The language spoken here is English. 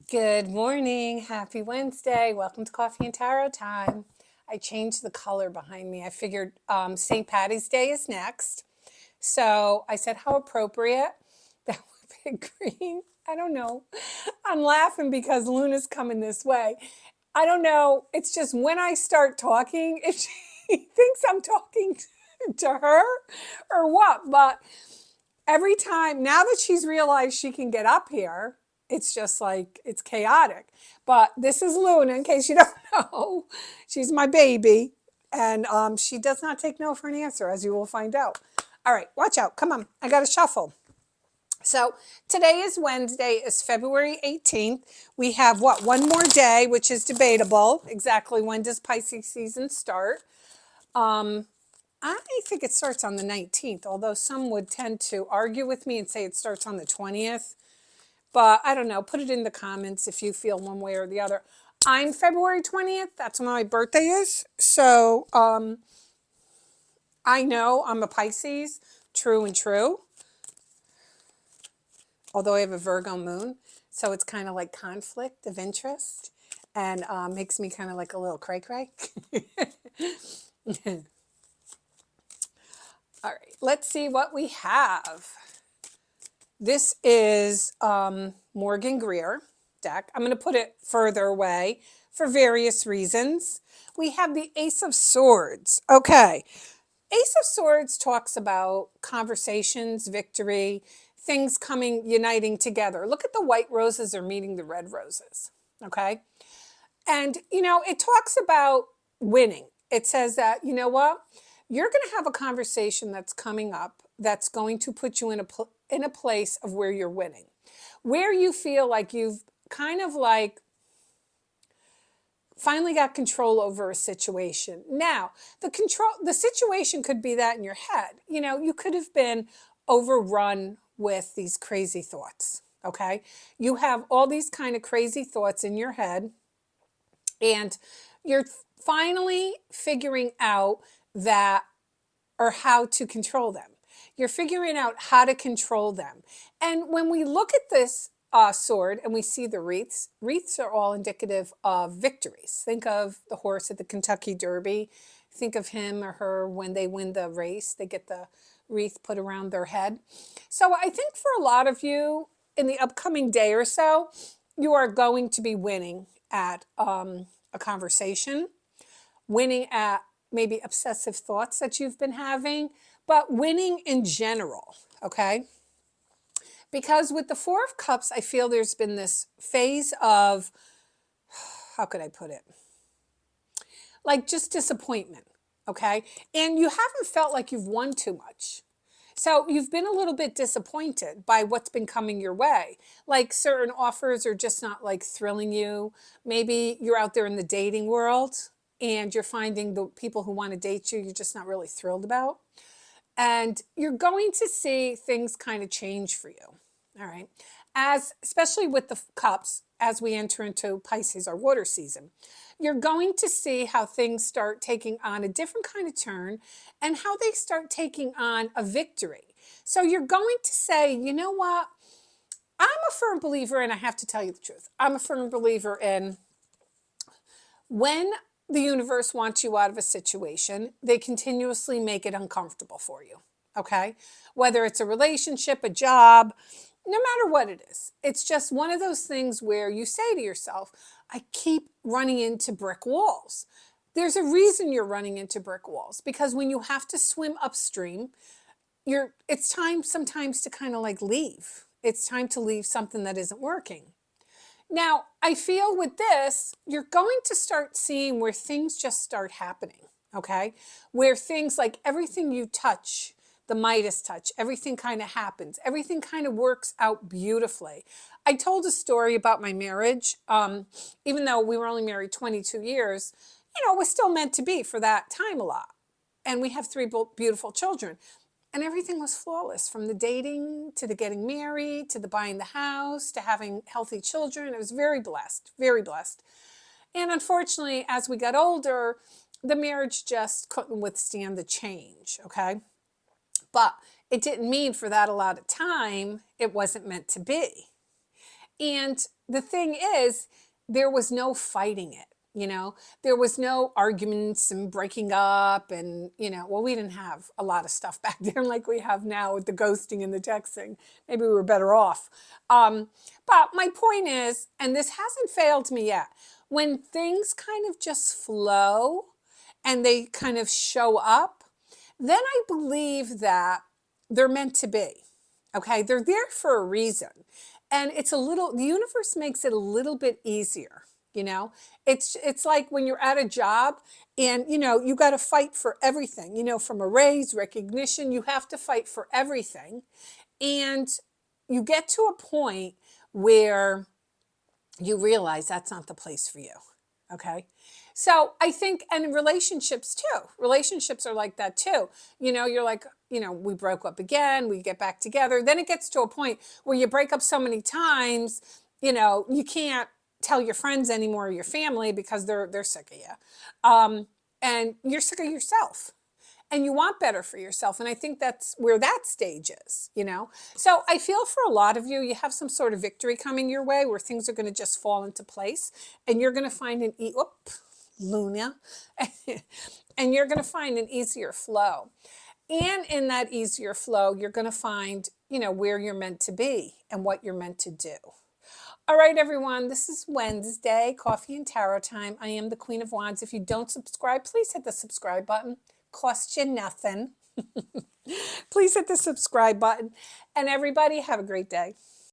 Good morning. Happy Wednesday. Welcome to Coffee and Tarot time. I changed the color behind me. I figured St. Patty's Day is next. So I said, how appropriate that would be green. I don't know. I'm laughing because Luna's coming this way. I don't know. It's just when I start talking, if she thinks I'm talking to her or what. But every time, now that she's realized she can get up here, it's just like, it's chaotic. But this is Luna, in case you don't know. She's my baby. And she does not take no for an answer, as you will find out. All right, watch out. Come on. I got to shuffle. So today is Wednesday, is February 18th. We have what? One more day, which is debatable. Exactly when does Pisces season start? I think it starts on the 19th, although some would tend to argue with me and say it starts on the 20th. But I don't know. Put it in the comments if you feel one way or the other. I'm February 20th. That's when my birthday is. So I know I'm a Pisces, true and true. Although I have a Virgo moon. So it's kind of like conflict of interest and makes me kind of like a little cray-cray. All right, let's see what we have. This is Morgan Greer deck. I'm going to put it further away for various reasons. We have the Ace of Swords. Okay. Ace of Swords talks about conversations, victory, things coming, uniting together. Look at the white roses are meeting the red roses. Okay. And, it talks about winning. It says that, you know what? You're going to have a conversation that's coming up that's going to put you in a place of where you're winning, where you feel like you've kind of like finally got control over a situation. Now, the situation could be that in your head. You could have been overrun with these crazy thoughts. Okay. You have all these kind of crazy thoughts in your head, and you're finally figuring out that or how to control them. You're figuring out how to control them. And when we look at this sword and we see the wreaths, wreaths are all indicative of victories. Think of the horse at the Kentucky Derby. Think of him or her when they win the race, they get the wreath put around their head. So I think for a lot of you in the upcoming day or so, you are going to be winning at a conversation, winning at maybe obsessive thoughts that you've been having, but winning in general, okay? Because with the Four of Cups, I feel there's been this phase of, how could I put it? Like just disappointment, okay? And you haven't felt like you've won too much. So you've been a little bit disappointed by what's been coming your way. Like certain offers are just not like thrilling you. Maybe you're out there in the dating world and you're finding the people who want to date you, you're just not really thrilled about. And you're going to see things kind of change for you. All right. Especially with the cups, as we enter into Pisces, our water season, you're going to see how things start taking on a different kind of turn and how they start taking on a victory. So you're going to say, you know what? I'm a firm believer, and I have to tell you the truth. I'm a firm believer in when the universe wants you out of a situation, they continuously make it uncomfortable for you. Okay? Whether it's a relationship, a job, no matter what it is. It's just one of those things where you say to yourself, I keep running into brick walls. There's a reason you're running into brick walls, because when you have to swim upstream, it's time sometimes to kind of like leave. It's time to leave something that isn't working. Now, I feel with this, you're going to start seeing where things just start happening, okay? Where things like everything you touch, the Midas touch, everything kind of happens. Everything kind of works out beautifully. I told a story about my marriage. Even though we were only married 22 years, it was still meant to be for that time a lot. And we have three beautiful children. And everything was flawless, from the dating to the getting married to the buying the house to having healthy children. It was very blessed, very blessed. And unfortunately, as we got older, the marriage just couldn't withstand the change, okay? But it didn't mean for that a lot of time it wasn't meant to be. And the thing is, there was no fighting it. There was no arguments and breaking up. And, well, we didn't have a lot of stuff back then like we have now with the ghosting and the texting. Maybe we were better off. But my point is, and this hasn't failed me yet, when things kind of just flow and they kind of show up, then I believe that they're meant to be. Okay, they're there for a reason. And the universe makes it a little bit easier. It's like when you're at a job and you got to fight for everything, from a raise, recognition, you have to fight for everything. And you get to a point where you realize that's not the place for you. Okay. So I think, and in relationships are like that too. You're like, we broke up again, we get back together. Then it gets to a point where you break up so many times, you can't tell your friends anymore or your family because they're sick of you. And you're sick of yourself. And you want better for yourself. And I think that's where that stage is. So I feel for a lot of you, you have some sort of victory coming your way where things are going to just fall into place. And you're going to find Luna. And you're going to find an easier flow. And in that easier flow, you're going to find, where you're meant to be and what you're meant to do. All right, everyone, this is Wednesday, Coffee and Tarot time. I am the Queen of Wands. If you don't subscribe, please hit the subscribe button. Costs you nothing. Please hit the subscribe button. And everybody, have a great day.